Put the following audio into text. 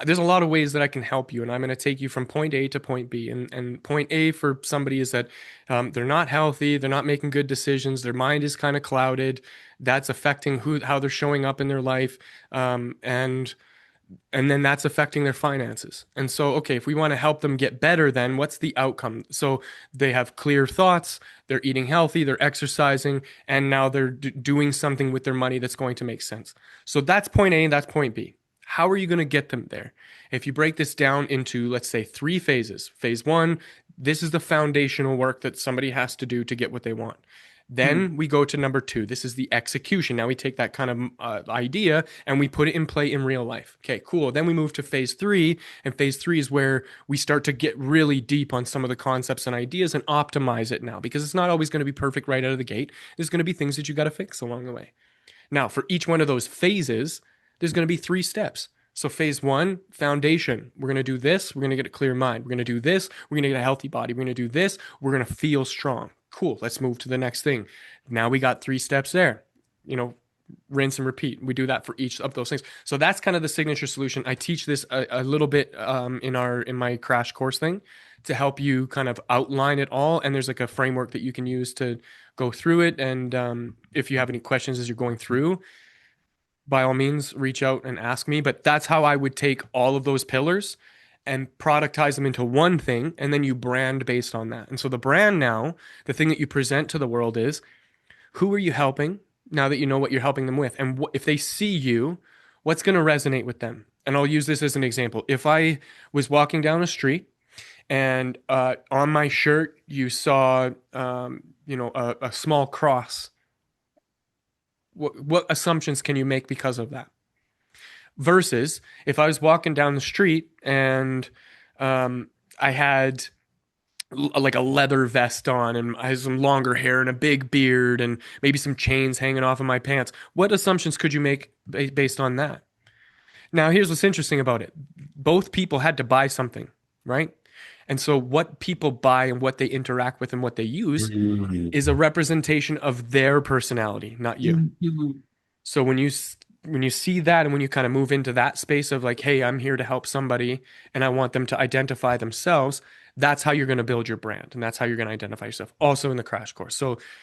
there's a lot of ways that I can help you, and I'm going to take you from point A to point B. And point A for somebody is that they're not healthy, they're not making good decisions, their mind is kind of clouded. That's affecting how they're showing up in their life, and then that's affecting their finances. And so, okay, if we want to help them get better, then what's the outcome? So they have clear thoughts, they're eating healthy, they're exercising, and now they're doing something with their money that's going to make sense. So that's point A and that's point B. How are you going to get them there? If you break this down into, let's say, three phases. Phase one, this is the foundational work that somebody has to do to get what they want. Mm. Then we go to number two. This is the execution. Now we take that kind of idea and we put it in play in real life. Okay, cool. Then we move to phase three. And phase three is where we start to get really deep on some of the concepts and ideas and optimize it now, because it's not always going to be perfect right out of the gate. There's going to be things that you got to fix along the way. Now, for each one of those phases, there's going to be three steps. So, phase one, foundation. We're going to do this. We're going to get a clear mind. We're going to do this. We're going to get a healthy body. We're going to do this. We're going to feel strong. Cool. Let's move to the next thing. Now we got three steps there. You know, rinse and repeat. We do that for each of those things. So that's kind of the signature solution. I teach this a little bit in my crash course thing to help you kind of outline it all. And there's like a framework that you can use to go through it. And if you have any questions as you're going through, by all means, reach out and ask me. But that's how I would take all of those pillars and productize them into one thing, and then you brand based on that. And so the brand now, the thing that you present to the world is, who are you helping now that you know what you're helping them with? And if they see you, what's going to resonate with them? And I'll use this as an example. If I was walking down a street and on my shirt you saw, a small cross, what assumptions can you make because of that? Versus if I was walking down the street and I had like a leather vest on and I had some longer hair and a big beard and maybe some chains hanging off of my pants, what assumptions could you make based on that? Now, here's what's interesting about it. Both people had to buy something, right? And so what people buy and what they interact with and what they use Mm. is a representation of their personality, not you. Mhm. So when you see that and when you kind of move into that space of like, hey, I'm here to help somebody and I want them to identify themselves, that's how you're going to build your brand and that's how you're going to identify yourself. Also in the crash course. So